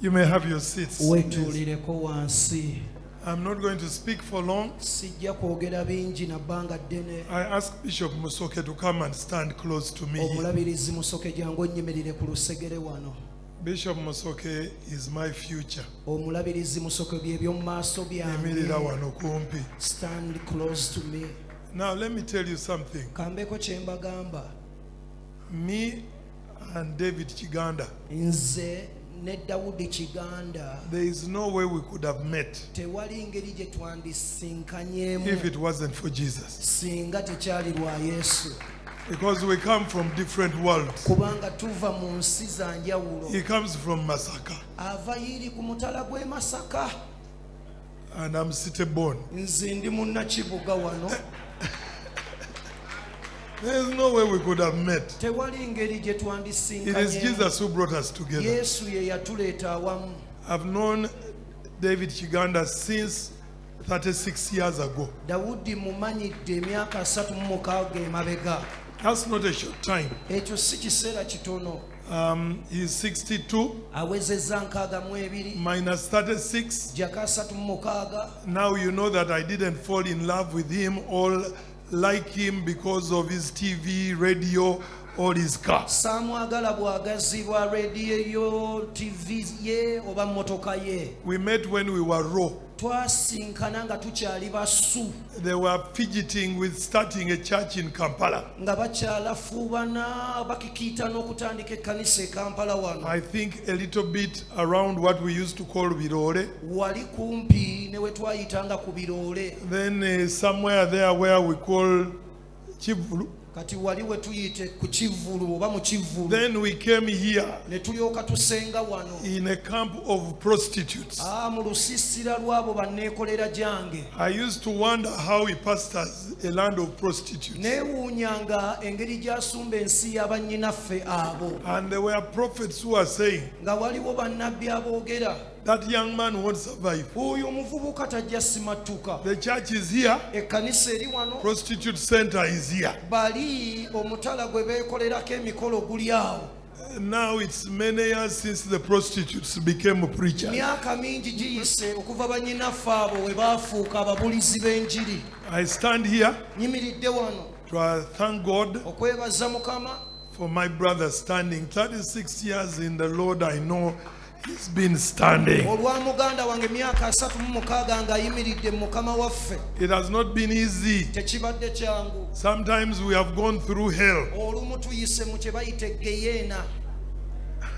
You may have your seats. Wetuulireko wansi. I'm not going to speak for long. Sijja kwogera bingi na bbanga ddene. I asked Bishop Musoke to come and stand close to me. Omulabirizi Musoke jangu onnyimirire ku lusegere wano. Bishop Musoke is my future. Omulabirizi Musoke bye by'omu maaso byange. Emirira wano kumpi. Stand close to me. Now let me tell you something. Kambeko kye mbagamba. Me and David Kiganda. Nze ne Dawudi Kiganda. There is no way we could have met Tewali ngeri gye twandisinkanyemu. if it wasn't for Jesus. Singa tekyali lwa Yesu. Because we come from different worlds. Kubanga tuva mu nsi za njawulo. He comes from Masaka. Ava yiri ku mutala gw'e Masaka. And I'm city born. Nze ndi munnakibuga wano. There is no way we could have met. Tewali ngeri gye It is twandisinkanyemu. Jesus who brought us together. Yesu ye yatuleeta awamu. I've known David Kiganda since 36 years ago. Dawudi mumanyidde emyaka 36 emabega. That's not a short time. Ekyo si kiseera kitono. He's 62 Awezezza 62 minus 36. jaka 36. Now you know that I didn't fall in love with him or like him because of his TV, radio, or his car. Saamwagala bwagazi bwa rediyo, TV ye oba motoka ye. We met when we were raw. Twasinkana nga tukyali basu. They were fidgeting with starting a church in Kampala. Nga bakyalafuubana bakikiita n'okutandika ekkanisa e Kampala wano. I think a little bit around what we used to call Birore. Wali kumpi ne we twayitanga ku Biroole. Then somewhere there where we call Chivulu. Kati wali we tuyite ku Kivulu oba mu Kivulu. Then we came here Ne tulyoka tusenga wano. in a camp of prostitutes. Mu lusiisira lw'abo banneekolera gyange. I used to wonder how he pastors a land of prostitutes. Neewuunyanga engeri gy'asumba ensi y'abannyinaffe abo. And there were prophets who were saying, Nga waliwo bannabbi aboogera. that young man won't survive. Oyo omuvubuka tajja simattuka. The church is here, Ekkanisa eri wano. prostitute center is here. Bali omutala gwe beekolerako emikolo guli awo. Now it's many years since the prostitutes became preachers. Myaka mingi giyise okuva bannyinaffe abo we baafuuka ababulizi b'enjiri. I stand here Nyimiridde wano to thank God okwebaza Mukama for my brother standing 36 years in the Lord. I know he's been standing. olwa muganda wange myaka 36 ng'ayimiridde mu Mukama waffe. It has not been easy. Tekibadde kyangu. Sometimes we have gone through hell. Olumu tuyise mu kye bayita eggeyeena.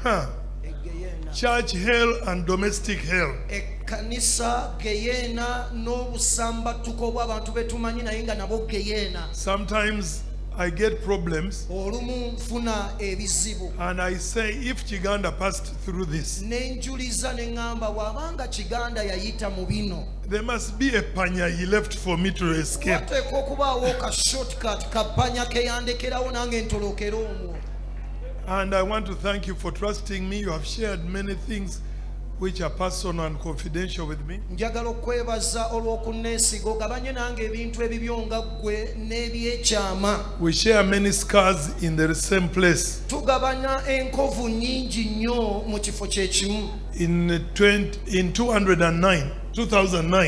Eggeyeena. Church hell and domestic hell. Ekkanisa geyeena n'obusambattuko bw'abantu betumanyi naye nga nabo geyeena. Sometimes I get problems Olumu nfuna ebizibu. and I say, if Kiganda passed through this, Nenjuliza ne ŋŋamba bw'abanga Kiganda yayita mu bino. there must be a panya he left for me to escape. Wateekwa okubaawo ka shortcut kappanya ke yandekerawo nange ntolokera omwo. And I want to thank you for trusting me. You have shared many things which are personal and confidential with me. Njagala okwebaza olw'okunneesiga ogabanye nange ebintu ebibyo nga ggwe n'ebyekyama. We share many scars in the same place. Tugabanya enkovu nnyingi nnyo mu kifo kye kimu. In 2009,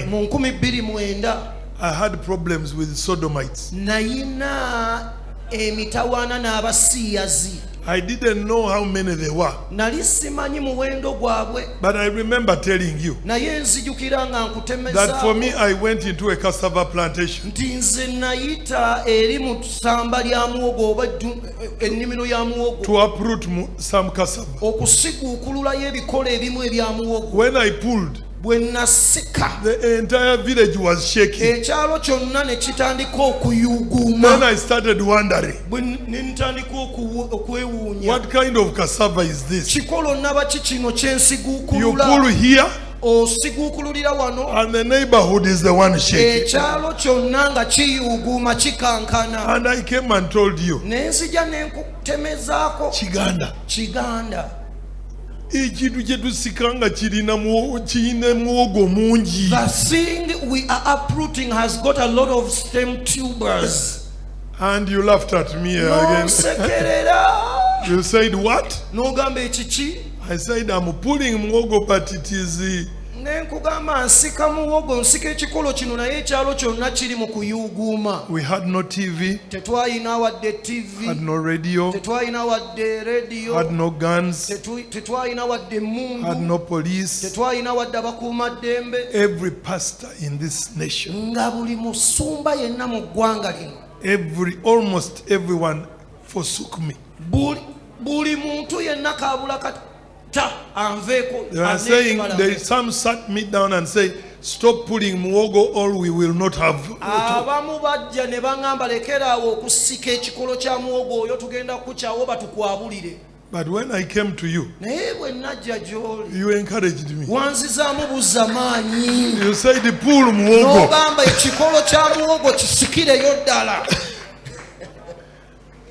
Mu 2009 I had problems with sodomites. nayina emitawaana n'abasiyazi. I didn't know how many there were, Nali simanyi muwendo gwabwe. but I remember telling you Naye nzijukira nga that for me nkutemezaako I went into a cassava plantation nti nze nayita eri mu ssamba lya muwogo oba ennimiro ya muwogo to uproot some cassava. okusiguukululayo ebikola ebimu ebya muwogo. When I pulled, Bwe nasika the entire village was shaking. ekyalo kyonna ne kitandika Then okuyuuguuma. I started wondering, Ne ntandika okwewuunya. what kind of cassava is this? Kikolo nabaki kino kye You nsiguukulula. pull here Osiguukululira wano. and the neighborhood is the one shaking. Ekyalo kyonna nga kiyuuguuma kikankana. And I came and told you, Ne nzija ne nkutemezaako. Kiganda. ekintu kye tusika nga kirina muwogo mungi. The thing we are uprooting has got a lot of stem tubers. And you laughed at me again. Nonsekerera. You said what? N'ogamba ekiki? I said, I'm pulling muwogo, but it is nenkugamba nsika muwogo nsika ekikolo kino naye ekyalo kyonna kiri mu kuyuuguuma. we had no TV, Tetwalina wadde TV, had no radio, tetwalina wadde radio, had no guns, tetwalina wadde had emmundu, no police. tetwalina wadde abakuumaddembe. Every pastor in this nation, Nga buli musumba yenna mu ggwanga lino, almost everyone forsook me. buli muntu yenna kaabula kata anveeko. They are saying, some sat me down and say, stop pulling muwogo or we will not have. Abamu bajja ne baŋŋamba lekeraawo okusika ekikolo kya muwogo oyo tugenda kukyawo batukwabulire. But when I came to you, Naye bwe najja gy'oli you encouraged me. wanzizaamu buzza maanyi. You said, pull muwogo. N'ogamba ekikolo kya muwogo kisikireyo ddala.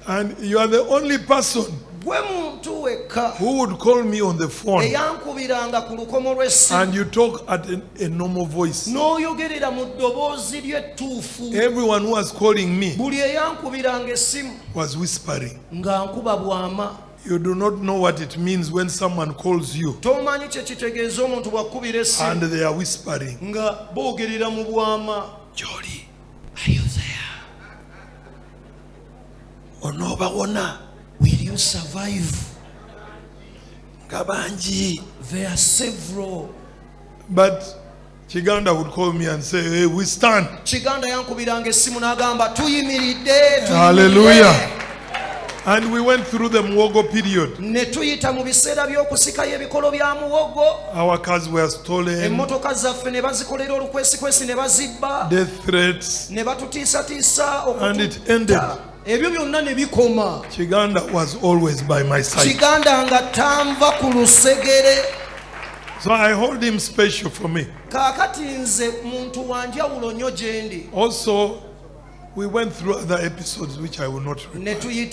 And you are the only person Gwe muntu wekka who would call me on the phone eyankubiranga ku lukomo lw'essimu and you talk at a normal voice. n'oyogerera mu ddoboozi ly'ettuufu. Everyone who was calling me Buli eyankubiranga essimu was whispering. nga nkuba bwama. You do not know what it means when someone calls you Tomanyi kye kitegeeza omuntu bw'akkubira and essimu they are whispering. nga boogerera mu bwama. Jolly, Are you there? onoobawona Will you survive? gabangi. There are several. But Kiganda would call me and say, hey, we stand. Kiganda yankubiranga essimu n'agamba tuyimiridde. Hallelujah. And we went through the muwogo period. Ne tuyita mu biseera by'okusikayo ebikolo bya muwogo. Our cars were stolen, Emmotoka zaffe ne bazikolera olukwesikwesi ne bazibba. death threats, Ne batutiisatiisa and it ended. ebyo byonna ne bikoma. Kiganda was always by my side. Kiganda nga tanva ku lusegere. So I hold him special for me. Kaakati nze muntu wa njawulo nnyo gye ndi. Also, we went through other episodes which I will not repeat. Ne tuyita